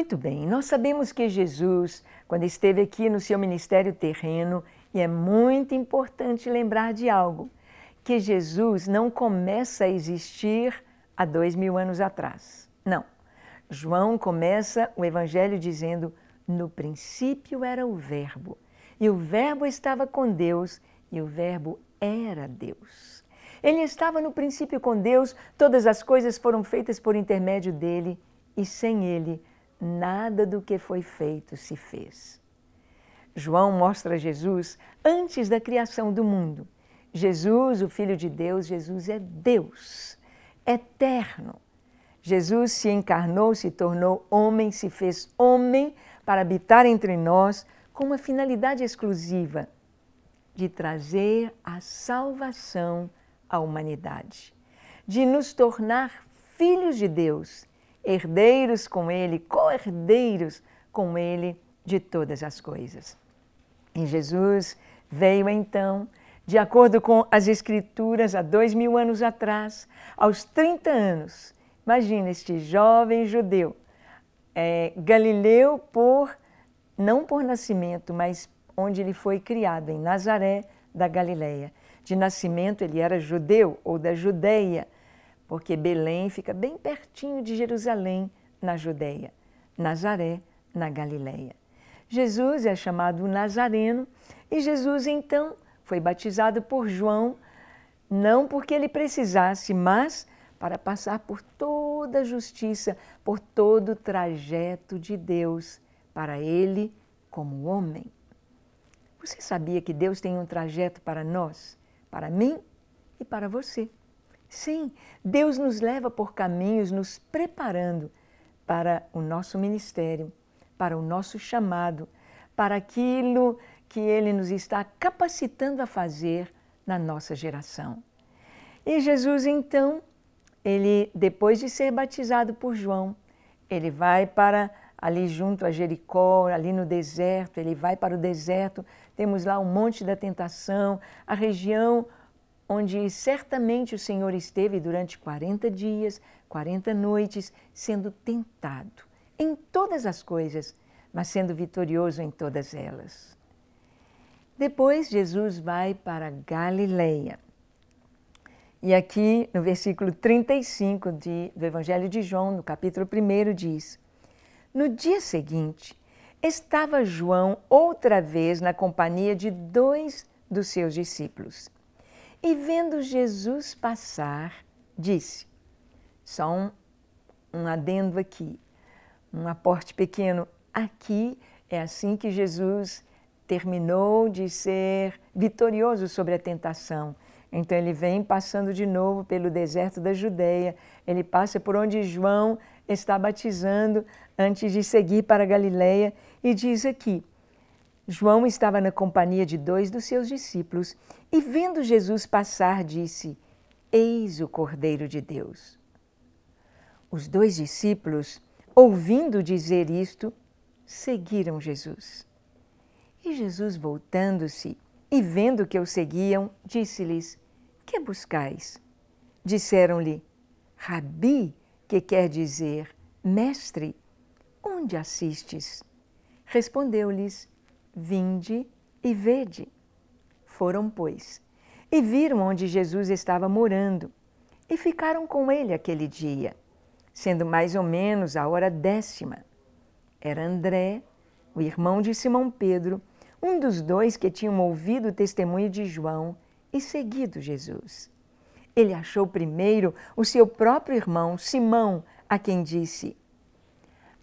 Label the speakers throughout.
Speaker 1: Muito bem, nós sabemos que Jesus, quando esteve aqui no seu ministério terreno, e é muito importante lembrar de algo, que Jesus não começa a existir há 2000 anos atrás. Não. João começa o Evangelho dizendo: no princípio era o Verbo, e o Verbo estava com Deus, e o Verbo era Deus. Ele estava no princípio com Deus, todas as coisas foram feitas por intermédio dele, e sem ele, nada do que foi feito se fez. João mostra Jesus antes da criação do mundo. Jesus, o Filho de Deus, Jesus é Deus, eterno. Jesus se encarnou, se tornou homem, se fez homem para habitar entre nós com uma finalidade exclusiva de trazer a salvação à humanidade, de nos tornar filhos de Deus, herdeiros com Ele, co-herdeiros com Ele de todas as coisas. E Jesus veio então, de acordo com as Escrituras, há 2000 anos atrás, aos 30 anos. Imagina este jovem judeu, galileu não por nascimento, mas onde ele foi criado, em Nazaré da Galileia. De nascimento ele era judeu ou da Judeia, porque Belém fica bem pertinho de Jerusalém, na Judeia. Nazaré, na Galileia. Jesus é chamado Nazareno e Jesus, então, foi batizado por João, não porque ele precisasse, mas para passar por toda a justiça, por todo o trajeto de Deus para ele como homem. Você sabia que Deus tem um trajeto para nós, para mim e para você? Sim, Deus nos leva por caminhos, nos preparando para o nosso ministério, para o nosso chamado, para aquilo que Ele nos está capacitando a fazer na nossa geração. E Jesus, então, ele, depois de ser batizado por João, ele vai para ali junto a Jericó, ali no deserto, ele vai para o deserto, temos lá o Monte da Tentação, a região onde certamente o Senhor esteve durante 40 dias, 40 noites, sendo tentado em todas as coisas, mas sendo vitorioso em todas elas. Depois, Jesus vai para Galileia. E aqui, no versículo 35 do Evangelho de João, no capítulo 1, diz: no dia seguinte, estava João outra vez na companhia de 2 dos seus discípulos. E vendo Jesus passar, disse, só um adendo aqui, um aporte pequeno, aqui é assim que Jesus terminou de ser vitorioso sobre a tentação. Então ele vem passando de novo pelo deserto da Judeia, ele passa por onde João está batizando antes de seguir para a Galileia e diz aqui, João estava na companhia de 2 dos seus discípulos e vendo Jesus passar disse, eis o Cordeiro de Deus. Os 2 discípulos, ouvindo dizer isto, seguiram Jesus. E Jesus, voltando-se e vendo que o seguiam, disse-lhes, que buscais? Disseram-lhe, Rabi, que quer dizer, mestre, onde assistes? Respondeu-lhes, vinde e vede. Foram, pois, e viram onde Jesus estava morando, e ficaram com ele aquele dia, sendo mais ou menos a hora 10ª. Era André, o irmão de Simão Pedro, um dos 2 que tinham ouvido o testemunho de João e seguido Jesus. Ele achou primeiro o seu próprio irmão, Simão, a quem disse,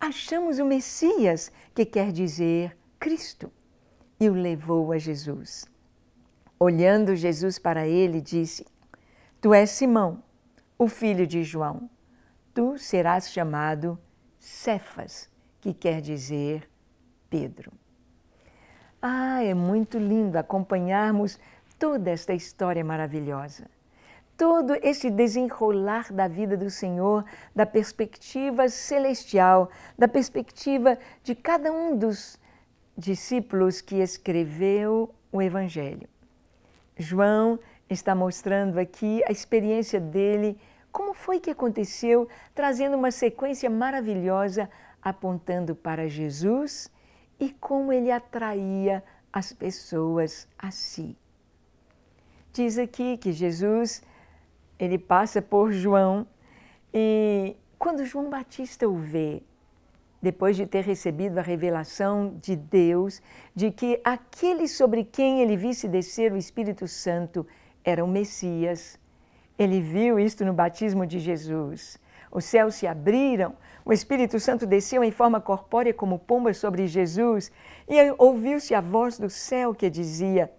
Speaker 1: achamos o Messias, que quer dizer Cristo, e o levou a Jesus. Olhando Jesus para ele, disse, tu és Simão, o filho de João, tu serás chamado Cefas, que quer dizer Pedro. É muito lindo acompanharmos toda esta história maravilhosa. Todo esse desenrolar da vida do Senhor, da perspectiva celestial, da perspectiva de cada um dos discípulos que escreveu o Evangelho. João está mostrando aqui a experiência dele, como foi que aconteceu, trazendo uma sequência maravilhosa apontando para Jesus e como ele atraía as pessoas a si. Diz aqui que Jesus, ele passa por João e quando João Batista o vê, depois de ter recebido a revelação de Deus, de que aquele sobre quem ele visse descer o Espírito Santo era o Messias, ele viu isto no batismo de Jesus. Os céus se abriram, o Espírito Santo desceu em forma corpórea como pomba sobre Jesus e ouviu-se a voz do céu que dizia: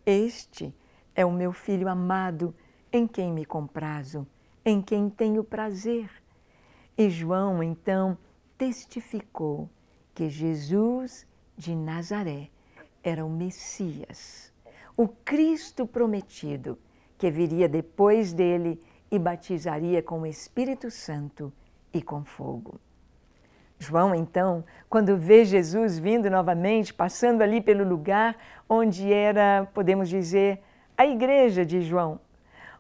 Speaker 1: Este é o meu Filho amado, em quem me comprazo, em quem tenho prazer. E João, então, testificou que Jesus de Nazaré era o Messias, o Cristo prometido, que viria depois dele e batizaria com o Espírito Santo e com fogo. João, então, quando vê Jesus vindo novamente, passando ali pelo lugar onde era, podemos dizer, a igreja de João,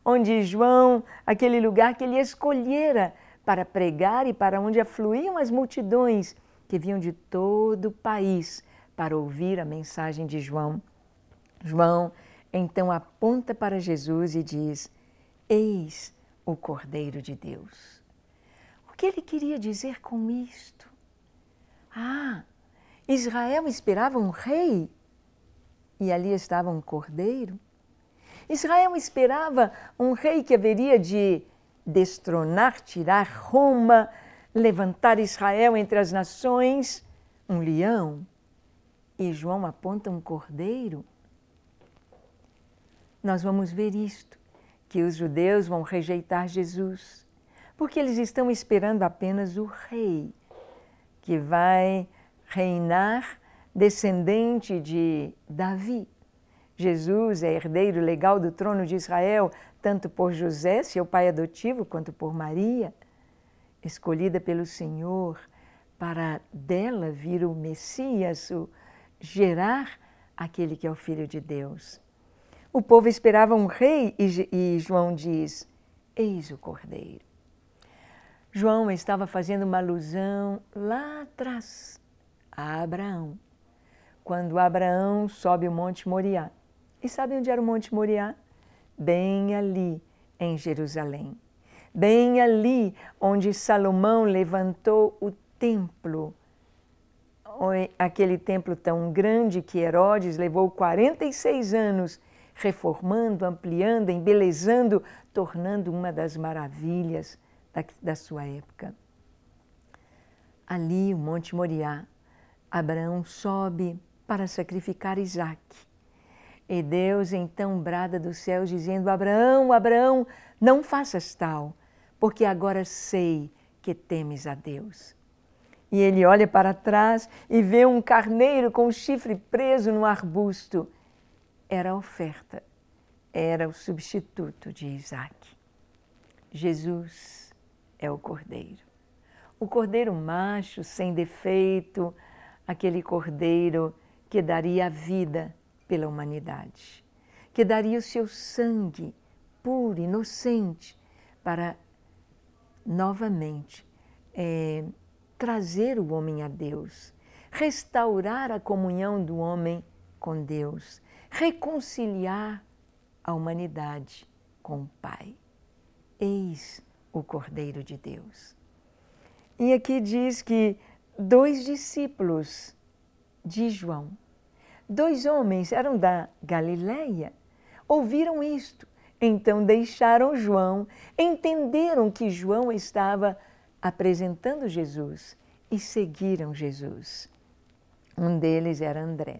Speaker 1: onde João, aquele lugar que ele escolhera para pregar e para onde afluíam as multidões que vinham de todo o país para ouvir a mensagem de João. João, então, aponta para Jesus e diz: Eis o Cordeiro de Deus. O que ele queria dizer com isto? Israel esperava um rei e ali estava um cordeiro. Israel esperava um rei que haveria de destronar, tirar Roma, levantar Israel entre as nações, um leão. E João aponta um cordeiro. Nós vamos ver isto, que os judeus vão rejeitar Jesus, porque eles estão esperando apenas o rei, que vai reinar descendente de Davi. Jesus é herdeiro legal do trono de Israel, tanto por José, seu pai adotivo, quanto por Maria, escolhida pelo Senhor para dela vir o Messias, gerar aquele que é o Filho de Deus. O povo esperava um rei e João diz: Eis o Cordeiro. João estava fazendo uma alusão lá atrás a Abraão, quando Abraão sobe o Monte Moriá. E sabe onde era o Monte Moriá? Bem ali em Jerusalém. Bem ali onde Salomão levantou o templo. Aquele templo tão grande que Herodes levou 46 anos reformando, ampliando, embelezando, tornando uma das maravilhas da sua época. Ali, o Monte Moriá, Abraão sobe para sacrificar Isaque. E Deus então brada dos céus dizendo: Abraão, Abraão, não faças tal, porque agora sei que temes a Deus. E ele olha para trás e vê um carneiro com o chifre preso no arbusto. Era a oferta, era o substituto de Isaque. Jesus é o cordeiro macho, sem defeito, aquele cordeiro que daria a vida pela humanidade, que daria o seu sangue puro, inocente, para novamente trazer o homem a Deus, restaurar a comunhão do homem com Deus, reconciliar a humanidade com o Pai. Eis o Cordeiro de Deus. E aqui diz que 2 discípulos de João, 2 homens, eram da Galileia, ouviram isto. Então deixaram João, entenderam que João estava apresentando Jesus e seguiram Jesus. Um deles era André.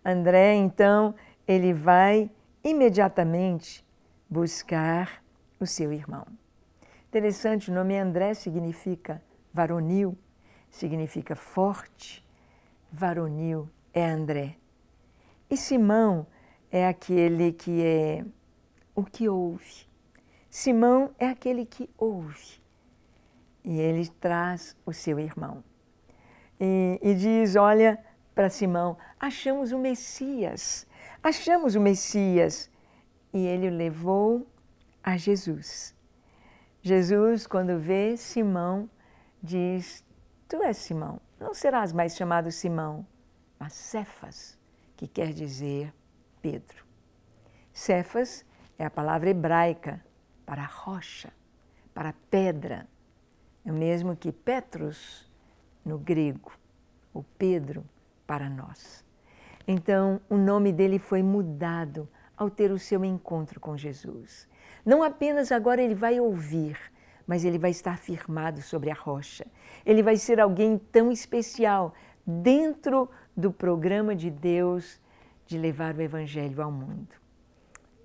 Speaker 1: André, então, ele vai imediatamente buscar o seu irmão. Interessante, o nome André significa varonil, significa forte. Varonil é André. E Simão é aquele que é o que ouve. Simão é aquele que ouve. E ele traz o seu irmão. E diz, olha para Simão, achamos o Messias, achamos o Messias. E ele o levou a Jesus. Jesus, quando vê Simão, diz, Tu és Simão, não serás mais chamado Simão, mas Cefas, que quer dizer Pedro. Cefas é a palavra hebraica para rocha, para pedra. É o mesmo que Petros no grego, ou Pedro para nós. Então, o nome dele foi mudado ao ter o seu encontro com Jesus. Não apenas agora ele vai ouvir, mas ele vai estar firmado sobre a rocha. Ele vai ser alguém tão especial dentro do programa de Deus de levar o Evangelho ao mundo.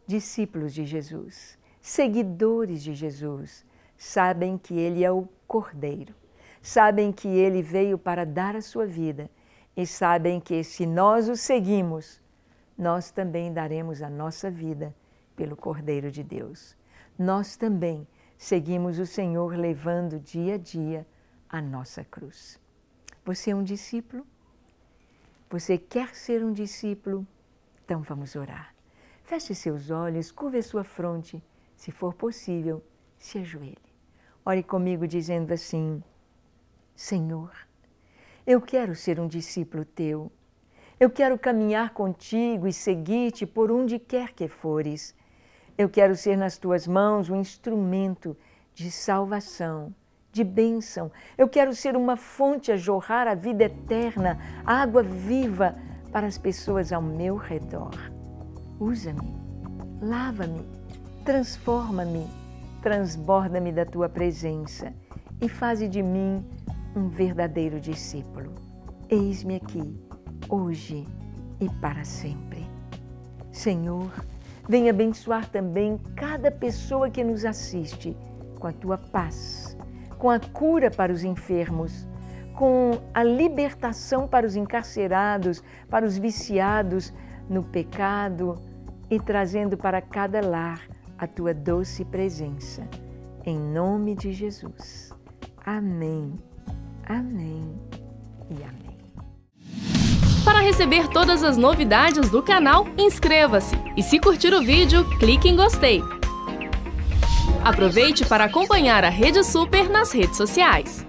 Speaker 1: Discípulos de Jesus, seguidores de Jesus, sabem que Ele é o Cordeiro, sabem que Ele veio para dar a sua vida e sabem que se nós o seguimos, nós também daremos a nossa vida pelo Cordeiro de Deus. Nós também seguimos o Senhor levando dia a dia a nossa cruz. Você é um discípulo? Você quer ser um discípulo? Então vamos orar. Feche seus olhos, curve a sua fronte. Se for possível, se ajoelhe. Ore comigo dizendo assim: Senhor, eu quero ser um discípulo teu. Eu quero caminhar contigo e seguir-te por onde quer que fores. Eu quero ser nas tuas mãos um instrumento de salvação, de bênção. Eu quero ser uma fonte a jorrar a vida eterna, a água viva para as pessoas ao meu redor. Usa-me, lava-me, transforma-me, transborda-me da tua presença e faze de mim um verdadeiro discípulo. Eis-me aqui, hoje e para sempre. Senhor, vem abençoar também cada pessoa que nos assiste com a tua paz, com a cura para os enfermos, com a libertação para os encarcerados, para os viciados no pecado e trazendo para cada lar a tua doce presença. Em nome de Jesus. Amém, amém e amém.
Speaker 2: Para receber todas as novidades do canal, inscreva-se e se curtir o vídeo, clique em gostei. Aproveite para acompanhar a Rede Super nas redes sociais.